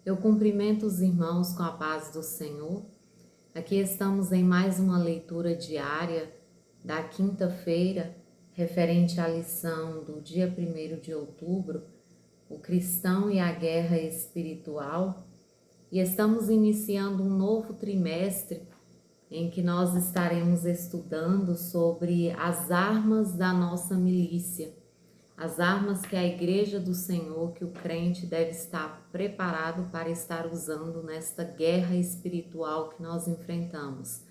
Eu cumprimento os irmãos com a paz do Senhor. Aqui estamos em mais uma leitura diária da quinta-feira, referente à lição do dia 1º de outubro, o cristão e a guerra espiritual. E estamos iniciando um novo trimestre em que nós estaremos estudando sobre as armas da nossa milícia. As armas que a Igreja do Senhor, que o crente deve estar preparado para estar usando nesta guerra espiritual que nós enfrentamos.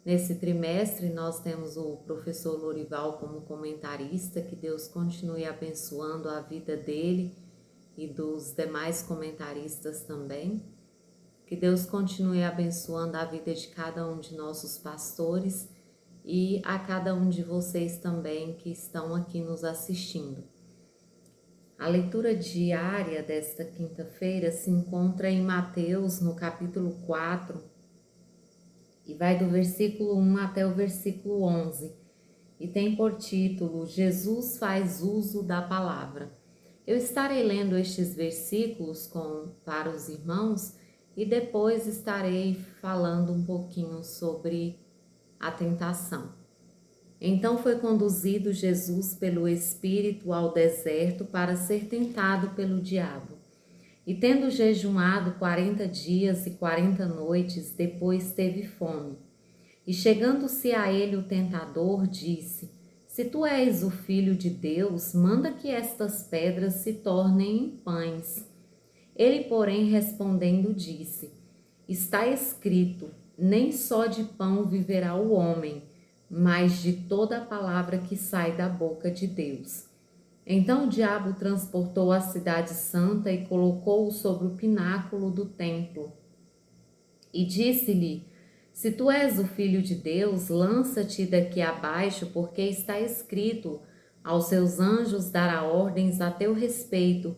Nesse trimestre, nós temos o professor Lorival como comentarista, que Deus continue abençoando a vida dele e dos demais comentaristas também. Que Deus continue abençoando a vida de cada um de nossos pastores e a cada um de vocês também que estão aqui nos assistindo. A leitura diária desta quinta-feira se encontra em Mateus, no capítulo 4, e vai do versículo 1 até o versículo 11, e tem por título Jesus faz uso da palavra. Eu estarei lendo estes versículos para os irmãos e depois estarei falando um pouquinho sobre a tentação. Então foi conduzido Jesus pelo Espírito ao deserto para ser tentado pelo diabo. E tendo jejuado 40 dias e 40 noites, depois teve fome. E chegando-se a ele o tentador, disse: Se tu és o Filho de Deus, manda que estas pedras se tornem em pães. Ele, porém, respondendo, disse: Está escrito, nem só de pão viverá o homem, mas de toda a palavra que sai da boca de Deus. Então o diabo transportou a cidade santa e colocou-o sobre o pináculo do templo. E disse-lhe: Se tu és o Filho de Deus, lança-te daqui abaixo, porque está escrito: Aos seus anjos dará ordens a teu respeito,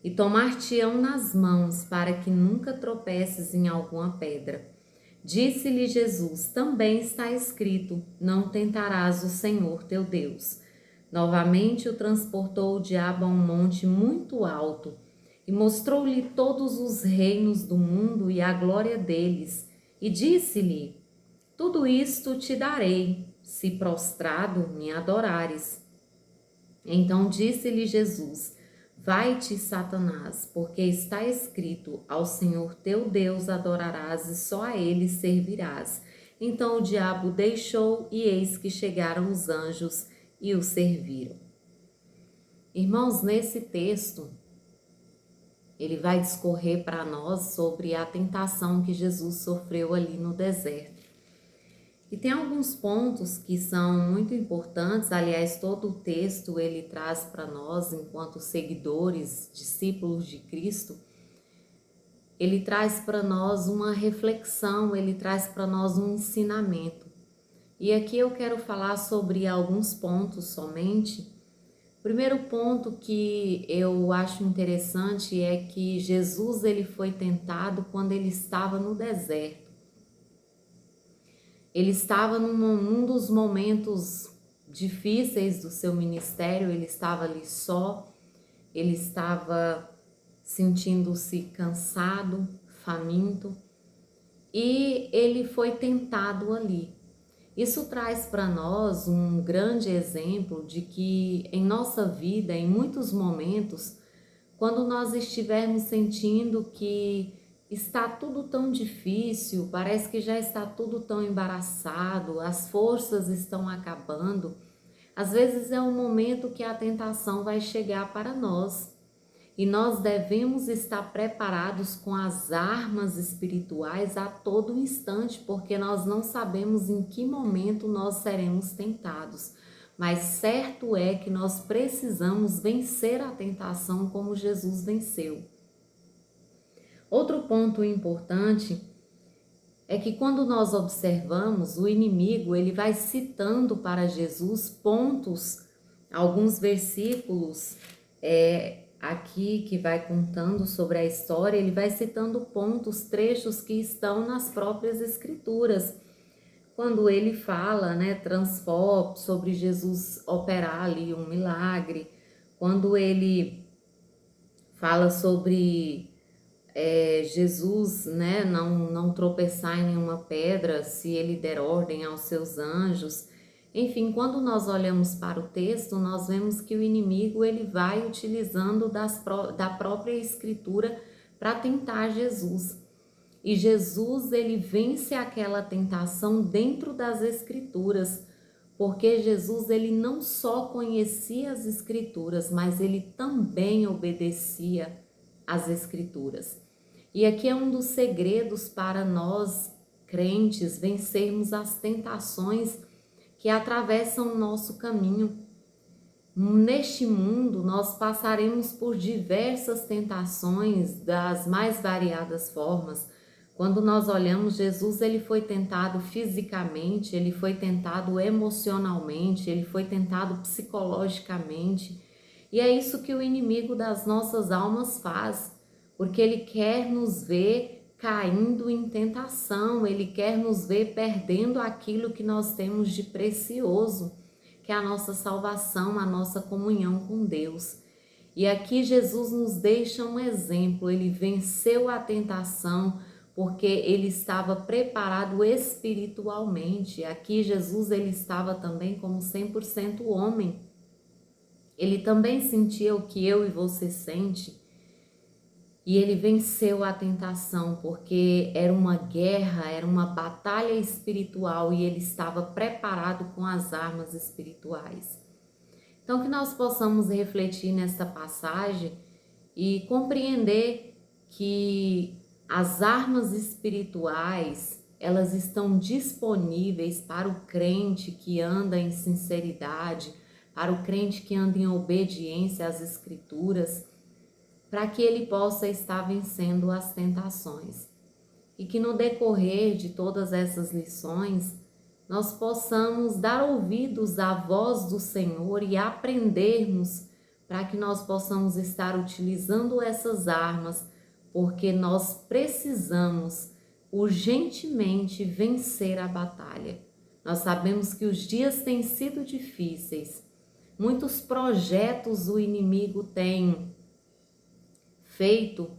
e tomar-te-ão nas mãos, para que nunca tropeces em alguma pedra. Disse-lhe Jesus: Também está escrito: Não tentarás o Senhor teu Deus. Novamente o transportou o diabo a um monte muito alto, e mostrou-lhe todos os reinos do mundo e a glória deles, e disse-lhe: Tudo isto te darei, se prostrado me adorares. Então disse-lhe Jesus: Vai-te, Satanás, porque está escrito: Ao Senhor teu Deus adorarás e só a ele servirás. Então o diabo deixou, e eis que chegaram os anjos e o serviram. Irmãos, nesse texto, ele vai discorrer para nós sobre a tentação que Jesus sofreu ali no deserto. E tem alguns pontos que são muito importantes, aliás, todo o texto ele traz para nós, enquanto seguidores, discípulos de Cristo, ele traz para nós uma reflexão, ele traz para nós um ensinamento. E aqui eu quero falar sobre alguns pontos somente. O primeiro ponto que eu acho interessante é que Jesus ele foi tentado quando ele estava no deserto. Ele estava num dos momentos difíceis do seu ministério, ele estava ali só, ele estava sentindo-se cansado, faminto, e ele foi tentado ali. Isso traz para nós um grande exemplo de que em nossa vida, em muitos momentos, quando nós estivermos sentindo que está tudo tão difícil, parece que já está tudo tão embaraçado, as forças estão acabando, às vezes é um momento que a tentação vai chegar para nós. E nós devemos estar preparados com as armas espirituais a todo instante, porque nós não sabemos em que momento nós seremos tentados. Mas certo é que nós precisamos vencer a tentação como Jesus venceu. Outro ponto importante é que quando nós observamos, o inimigo ele vai citando para Jesus pontos, alguns versículos aqui que vai contando sobre a história, ele vai citando pontos, trechos que estão nas próprias escrituras. Quando ele fala, sobre Jesus operar ali um milagre, quando ele fala sobre Jesus, né, não tropeçar em nenhuma pedra se ele der ordem aos seus anjos. Enfim, quando nós olhamos para o texto, nós vemos que o inimigo ele vai utilizando da própria escritura para tentar Jesus. E Jesus ele vence aquela tentação dentro das escrituras, porque Jesus ele não só conhecia as escrituras, mas ele também obedecia às escrituras. E aqui é um dos segredos para nós crentes vencermos as tentações que atravessam o nosso caminho. Neste mundo nós passaremos por diversas tentações das mais variadas formas. Quando nós olhamos, Jesus ele foi tentado fisicamente, ele foi tentado emocionalmente, ele foi tentado psicologicamente. E é isso que o inimigo das nossas almas faz, porque ele quer nos ver caindo em tentação, ele quer nos ver perdendo aquilo que nós temos de precioso, que é a nossa salvação, a nossa comunhão com Deus. E aqui Jesus nos deixa um exemplo, ele venceu a tentação, porque ele estava preparado espiritualmente. Aqui Jesus ele estava também como 100% homem. Ele também sentia o que eu e você sente. E ele venceu a tentação, porque era uma guerra, era uma batalha espiritual e ele estava preparado com as armas espirituais. Então que nós possamos refletir nesta passagem e compreender que as armas espirituais, elas estão disponíveis para o crente que anda em sinceridade, para o crente que anda em obediência às escrituras, para que ele possa estar vencendo as tentações. E que no decorrer de todas essas lições, nós possamos dar ouvidos à voz do Senhor e aprendermos para que nós possamos estar utilizando essas armas, porque nós precisamos urgentemente vencer a batalha. Nós sabemos que os dias têm sido difíceis, muitos projetos o inimigo tem feito,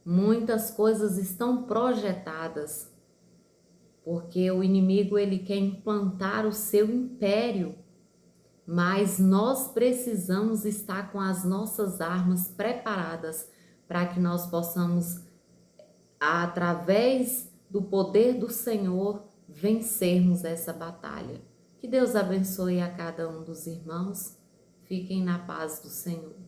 muitas coisas estão projetadas, porque o inimigo ele quer implantar o seu império, mas nós precisamos estar com as nossas armas preparadas para que nós possamos, através do poder do Senhor, vencermos essa batalha. Que Deus abençoe a cada um dos irmãos. Fiquem na paz do Senhor.